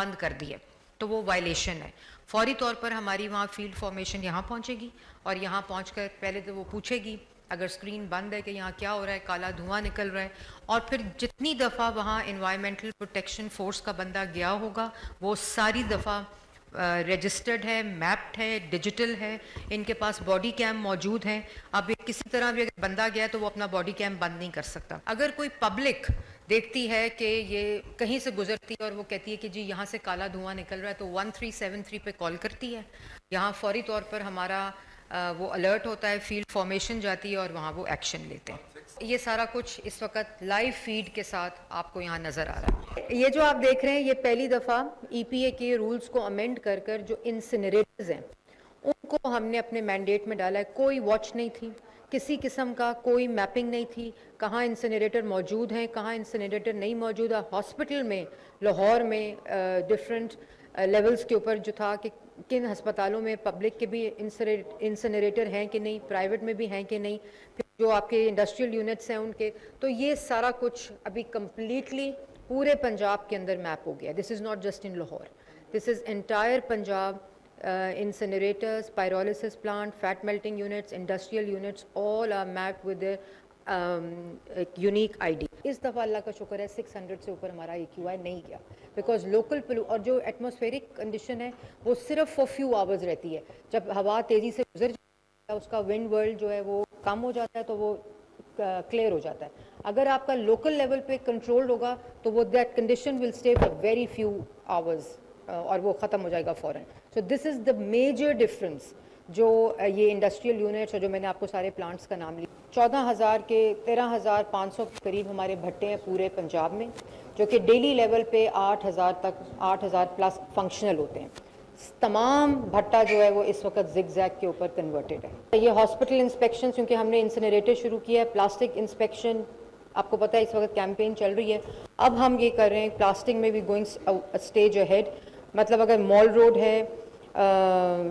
بند کر دی ہے تو وہ وائلیشن ہے. فوری طور پر ہماری وہاں فیلڈ فارمیشن یہاں پہنچے گی اور یہاں پہنچ کر پہلے تو وہ پوچھے گی اگر اسکرین بند ہے کہ یہاں کیا ہو رہا ہے, کالا دھواں نکل رہا ہے, اور پھر جتنی دفعہ وہاں انوائرمنٹل پروٹیکشن فورس کا بندہ گیا ہوگا وہ ساری دفعہ رجسٹرڈ ہے, میپڈ ہے, ڈیجیٹل ہے, ان کے پاس باڈی کیم موجود ہیں. اب کسی طرح بھی اگر بندہ گیا تو وہ اپنا باڈی کیم بند نہیں کر سکتا. اگر کوئی پبلک دیکھتی ہے کہ یہ کہیں سے گزرتی ہے اور وہ کہتی ہے کہ جی یہاں سے کالا دھواں نکل رہا ہے تو 1373 پہ کال کرتی ہے, یہاں فوری طور پر ہمارا وہ الرٹ ہوتا ہے, فیلڈ فارمیشن جاتی ہے اور وہاں وہ ایکشن لیتے ہیں. یہ سارا کچھ اس وقت لائیو فیڈ کے ساتھ آپ کو یہاں نظر آ رہا ہے. یہ جو آپ دیکھ رہے ہیں یہ پہلی دفعہ ای پی اے کے رولز کو امینڈ کر کر جو انسنریٹرز ہیں ان کو ہم نے اپنے مینڈیٹ میں ڈالا ہے. کوئی واچ نہیں تھی, کسی قسم کا کوئی میپنگ نہیں تھی, کہاں انسنریٹر موجود ہیں کہاں انسنریٹر نہیں موجود ہے. ہاسپٹل میں لاہور میں ڈفرینٹ لیولز کے اوپر جو تھا کہ کن ہسپتالوں میں پبلک کے بھی انسنریٹر ہیں کہ نہیں, پرائیویٹ میں بھی ہیں کہ نہیں, پھر جو آپ کے انڈسٹریل یونٹس ہیں ان کے, تو یہ سارا کچھ ابھی کمپلیٹلی پورے پنجاب کے اندر میپ ہو گیا. This is not just in Lahore, this is entire Punjab. Incinerators, pyrolysis plant, fat melting units, industrial units, all are mapped with a unique ID. اس دفعہ اللہ کا شکر ہے 600 سے اوپر ہمارا EQI نہیں گیا بیکاز لوکل اور جو ایٹماسفیرک کنڈیشن ہے وہ صرف فور فیو آورز رہتی ہے. جب ہوا تیزی سے گزر جاتی ہے اس کا ونڈ ورلڈ جو ہے وہ کم ہو جاتا ہے تو وہ کلیئر ہو جاتا ہے. اگر آپ کا لوکل لیول پہ کنٹرول ہوگا تو وہ that condition will stay for very few hours اور وہ ختم ہو جائے گا فوراً. سو دس از دا میجر ڈفرنس جو یہ انڈسٹریل یونٹس اور جو میں نے آپ کو سارے پلانٹس کا نام لیا. 14,000 کے 13,500 کے قریب ہمارے بھٹے ہیں پورے پنجاب میں جو کہ ڈیلی لیول پہ 8,000 تک 8,000 پلس فنکشنل ہوتے ہیں. تمام بھٹا جو ہے وہ اس وقت زگ زیگ کے اوپر کنورٹڈ ہے. یہ ہاسپٹل انسپیکشن کیونکہ ہم نے انسنریٹر شروع کیا ہے, پلاسٹک انسپیکشن آپ کو پتہ ہے اس وقت کیمپین چل رہی ہے. اب ہم یہ کر رہے ہیں پلاسٹک میں بھی گوئنگ اسٹیج اہیڈ, مطلب اگر مال روڈ ہے,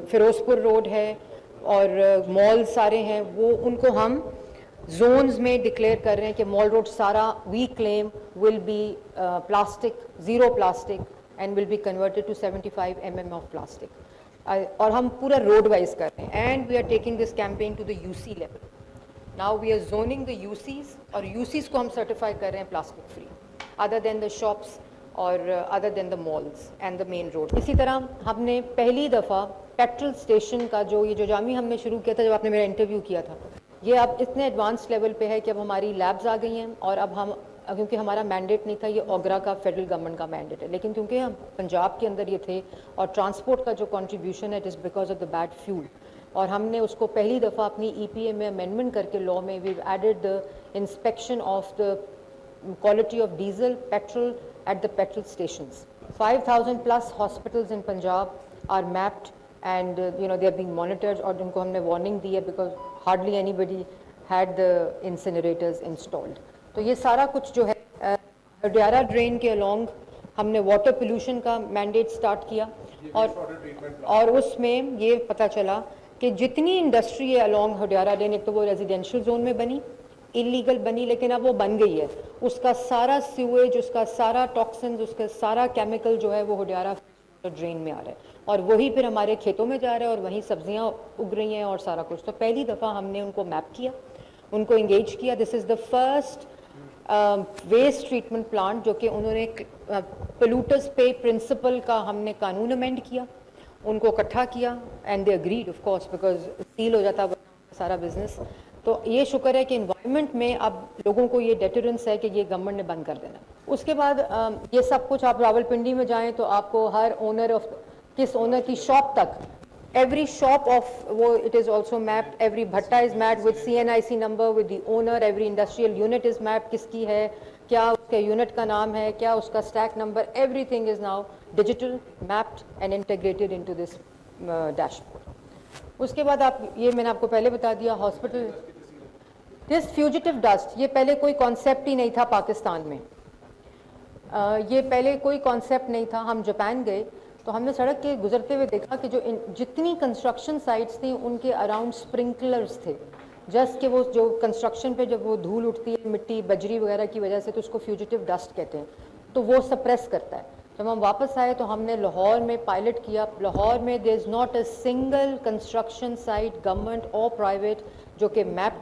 فیروز پور روڈ ہے اور مال سارے ہیں وہ ان کو ہم زونز میں ڈکلیئر کر رہے ہیں کہ مال روڈ سارا we claim will be plastic, zero plastic and will be converted to 75 mm of plastic. اور ہم پورا روڈ وائز کر رہے ہیں and we are taking this campaign to the U C level. Now we are zoning the U Cs اور U Cs کو ہم certify کر رہے ہیں plastic free other than the shops اور other than the malls and the main road. اسی طرح ہم نے پہلی دفعہ پیٹرول اسٹیشن کا جو یہ جو جامی ہم نے شروع کیا تھا جب آپ نے میرا انٹرویو کیا تھا, یہ اب اتنے ایڈوانس لیول پہ ہے کہ اب ہماری لیبز آ گئی ہیں اور اب ہم کیونکہ ہمارا مینڈیٹ نہیں تھا, یہ اوگرا کا فیڈرل گورنمنٹ کا مینڈیٹ ہے, لیکن کیونکہ ہم پنجاب کے اندر یہ تھے اور ٹرانسپورٹ کا جو کنٹریبیوشن ہے it is because of the bad fuel, اور ہم نے اس کو پہلی دفعہ اپنی ای پی اے میں امینڈمنٹ کر کے لا میں view added the inspection of the quality of diesel, petrol at the petrol stations. 5,000 plus hospitals in Punjab are mapped and they are being monitored اور ان کو ہم نے warning دی ہے because hardly anybody had the incinerators installed. تو یہ سارا کچھ جو ہے ہڈیارہ ڈرین کے along ہم نے واٹر پولوشن کا مینڈیٹ سٹارٹ کیا اور اس میں یہ پتہ چلا کہ جتنی انڈسٹری ہے along ہڈیارہ ڈرین, ایک تو وہ ریزیڈینشیل زون میں بنی, انلیگل بنی, لیکن اب وہ بن گئی ہے, اس کا سارا سیویج, اس کا سارا ٹاکسنز, اس کا سارا کیمیکل جو ہے وہ ہڈیارہ ڈرین میں آ رہا ہے اور وہی پھر ہمارے کھیتوں میں جا رہا ہے اور وہیں سبزیاں اگ رہی ہیں اور سارا کچھ. تو پہلی دفعہ ہم نے ان کو میپ کیا, ان کو انگیج کیا. This is the first waste treatment plant جو کہ انہوں نے پولوٹرز پے پرنسپل کا ہم نے قانون امینڈ کیا, ان کو اکٹھا کیا and they agreed of course because sale ہو جاتا سارا بزنس. تو یہ شکر ہے کہ انوائرمنٹ میں اب لوگوں کو یہ ڈیٹرنس ہے کہ یہ گورنمنٹ نے بند کر دینا. اس کے بعد یہ سب کچھ آپ راولپنڈی میں جائیں تو آپ کو ہر اونر آف کس اونر کی شاپ تک ایوری شاپ آف وہ it is also mapped, every بھٹا is mapped with CNIC number with the owner, every industrial unit is mapped کس کی ہے, کیا اس کے یونٹ کا نام ہے, کیا اس کا stack number, everything is now digital mapped and integrated into this dashboard. اس کے بعد آپ یہ میں نے آپ کو پہلے بتا دیا ہاسپٹل دس فیوجیٹو ڈسٹ, یہ پہلے کوئی کانسیپٹ ہی نہیں تھا پاکستان میں, یہ پہلے کوئی کانسیپٹ نہیں تھا. ہم جاپان گئے تو ہم نے سڑک کے گزرتے ہوئے دیکھا کہ جو جتنی کنسٹرکشن سائٹس تھیں ان کے اراؤنڈ اسپرنکلرز تھے, جسٹ کہ وہ جو کنسٹرکشن پہ جب وہ دھول اٹھتی ہے مٹی بجری وغیرہ کی وجہ سے تو اس کو فیوجیٹو ڈسٹ کہتے ہیں, تو وہ سپریس کرتا ہے. جب ہم واپس آئے تو ہم نے لاہور میں پائلٹ کیا. لاہور میں there is not a single construction site government اور پرائیویٹ جو کہ میپ